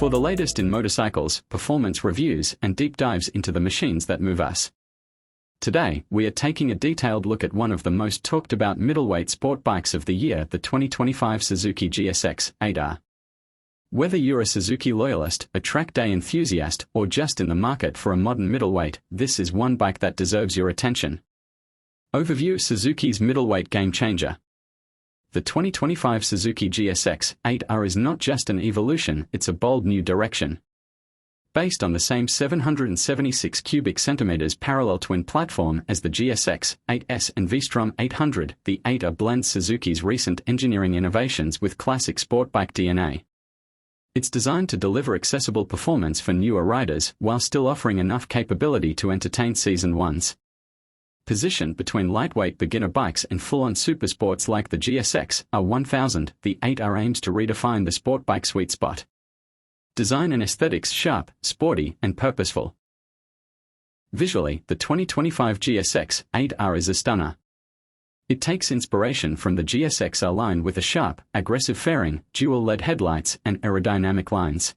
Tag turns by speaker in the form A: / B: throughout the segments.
A: For the latest in motorcycles, performance reviews, and deep dives into the machines that move us. Today, we are taking a detailed look at one of the most talked about middleweight sport bikes of the year, the 2025 Suzuki GSX-8R. Whether you're a Suzuki loyalist, a track day enthusiast, or just in the market for a modern middleweight, this is one bike that deserves your attention. Overview: Suzuki's middleweight game changer. The 2025 Suzuki GSX-8R is not just an evolution, it's a bold new direction. Based on the same 776 cubic centimeters parallel twin platform as the GSX-8S and V-Strom 800, the 8R blends Suzuki's recent engineering innovations with classic sportbike DNA. It's designed to deliver accessible performance for newer riders while still offering enough capability to entertain seasoned ones. Positioned between lightweight beginner bikes and full-on supersports like the GSX-R 1000, the 8R aims to redefine the sport bike sweet spot. Design and aesthetics: sharp, sporty, and purposeful. Visually, the 2025 GSX-8R is a stunner. It takes inspiration from the GSX-R line with a sharp, aggressive fairing, dual LED headlights, and aerodynamic lines.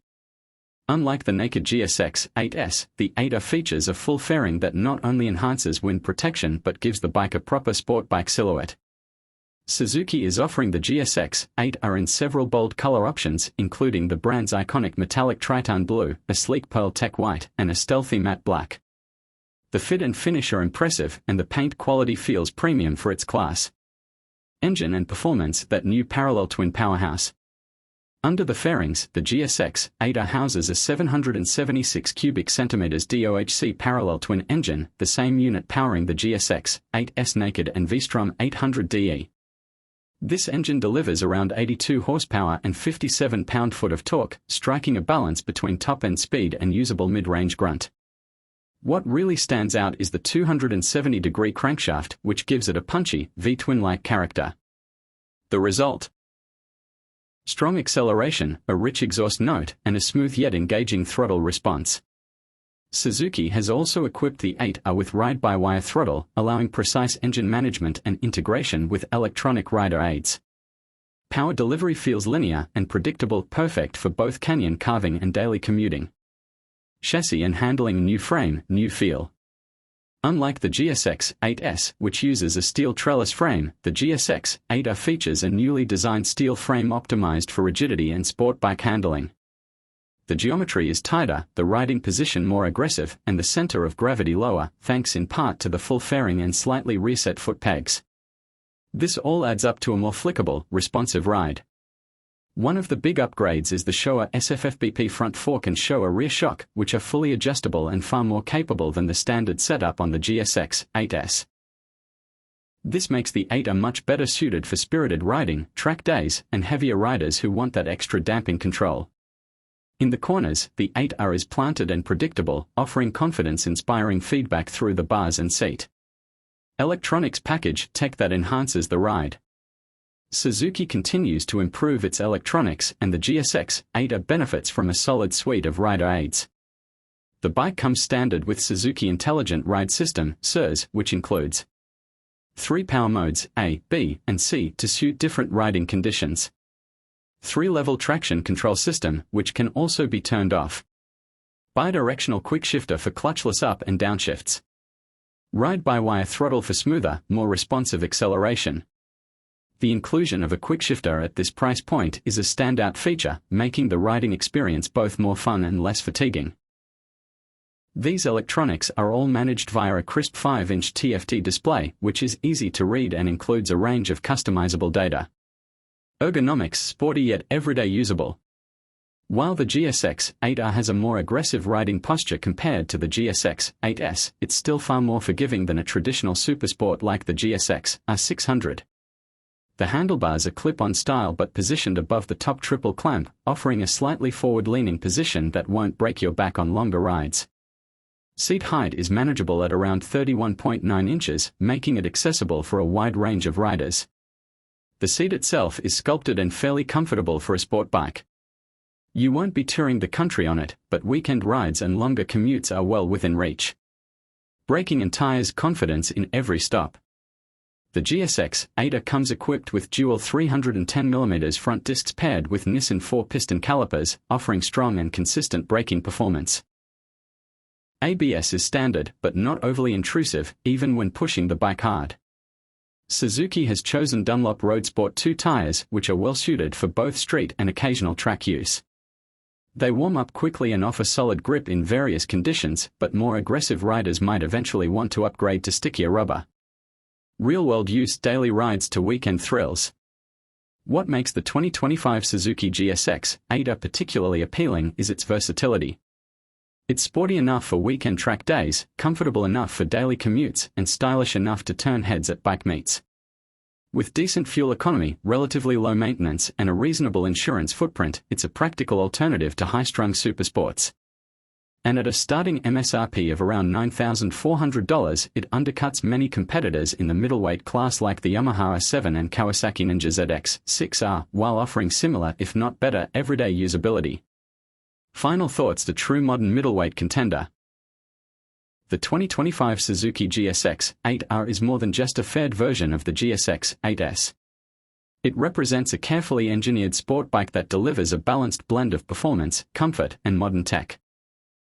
A: Unlike the naked GSX-8S, the 8R features a full fairing that not only enhances wind protection but gives the bike a proper sport bike silhouette. Suzuki is offering the GSX-8R in several bold color options, including the brand's iconic metallic Triton blue, a sleek pearl tech white, and a stealthy matte black. The fit and finish are impressive, and the paint quality feels premium for its class. Engine and performance: that new parallel twin powerhouse. Under the fairings, the GSX-8R houses a 776 cubic centimeters DOHC parallel twin engine, the same unit powering the GSX-8S naked and V-Strom 800 DE. This engine delivers around 82 horsepower and 57 pound-foot of torque, striking a balance between top-end speed and usable mid-range grunt. What really stands out is the 270-degree crankshaft, which gives it a punchy, V-twin-like character. The result: strong acceleration, a rich exhaust note, and a smooth yet engaging throttle response. Suzuki has also equipped the 8R with ride-by-wire throttle, allowing precise engine management and integration with electronic rider aids. Power delivery feels linear and predictable, perfect for both canyon carving and daily commuting. Chassis and handling: new frame, new feel. Unlike the GSX-8S, which uses a steel trellis frame, the GSX-8R features a newly designed steel frame optimized for rigidity and sport bike handling. The geometry is tighter, the riding position more aggressive, and the center of gravity lower, thanks in part to the full fairing and slightly reset foot pegs. This all adds up to a more flickable, responsive ride. One of the big upgrades is the Showa SFFBP front fork and Showa rear shock, which are fully adjustable and far more capable than the standard setup on the GSX-8S. This makes the 8R much better suited for spirited riding, track days, and heavier riders who want that extra damping control. In the corners, the 8R is planted and predictable, offering confidence-inspiring feedback through the bars and seat. Electronics package: tech that enhances the ride. Suzuki continues to improve its electronics, and the GSX-8R benefits from a solid suite of rider aids. The bike comes standard with Suzuki Intelligent Ride System (SIRS), which includes 3 power modes, A, B, and C, to suit different riding conditions. 3-level traction control system, which can also be turned off. Bidirectional quick shifter for clutchless up and down shifts. Ride-by-wire throttle for smoother, more responsive acceleration. The inclusion of a quick shifter at this price point is a standout feature, making the riding experience both more fun and less fatiguing. These electronics are all managed via a crisp 5-inch TFT display, which is easy to read and includes a range of customizable data. Ergonomics: sporty yet everyday usable. While the GSX-8R has a more aggressive riding posture compared to the GSX-8S, it's still far more forgiving than a traditional supersport like the GSX-R 600. The handlebars are clip-on style but positioned above the top triple clamp, offering a slightly forward-leaning position that won't break your back on longer rides. Seat height is manageable at around 31.9 inches, making it accessible for a wide range of riders. The seat itself is sculpted and fairly comfortable for a sport bike. You won't be touring the country on it, but weekend rides and longer commutes are well within reach. Braking and tires: confidence in every stop. The GSX-8R comes equipped with dual 310mm front discs paired with Nissan 4-piston calipers, offering strong and consistent braking performance. ABS is standard, but not overly intrusive, even when pushing the bike hard. Suzuki has chosen Dunlop Road Sport 2 tires, which are well suited for both street and occasional track use. They warm up quickly and offer solid grip in various conditions, but more aggressive riders might eventually want to upgrade to stickier rubber. Real-world use, daily rides to weekend thrills. What makes the 2025 Suzuki GSX-8R particularly appealing is its versatility. It's sporty enough for weekend track days, comfortable enough for daily commutes, and stylish enough to turn heads at bike meets. With decent fuel economy, relatively low maintenance, and a reasonable insurance footprint, it's a practical alternative to high-strung supersports. And at a starting MSRP of around $9,400, it undercuts many competitors in the middleweight class like the Yamaha R7 and Kawasaki Ninja ZX-6R, while offering similar, if not better, everyday usability. Final thoughts: the true modern middleweight contender. The 2025 Suzuki GSX-8R is more than just a fared version of the GSX-8S. It represents a carefully engineered sport bike that delivers a balanced blend of performance, comfort, and modern tech.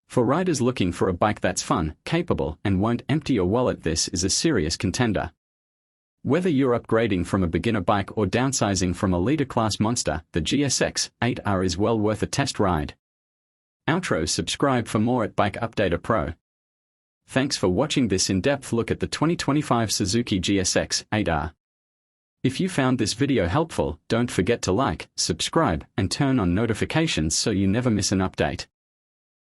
A: For riders looking for a bike that's fun, capable, and won't empty your wallet, this is a serious contender. Whether you're upgrading from a beginner bike or downsizing from a leader-class monster, the GSX-8R is well worth a test ride. Outro: subscribe for more at Bike Updater Pro. Thanks for watching this in-depth look at the 2025 Suzuki GSX-8R. If you found this video helpful, don't forget to like, subscribe, and turn on notifications so you never miss an update.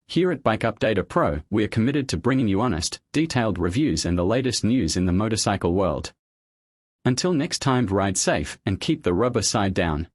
A: Here at Bike Updater Pro, we are committed to bringing you honest, detailed reviews and the latest news in the motorcycle world. Until next time, ride safe and keep the rubber side down.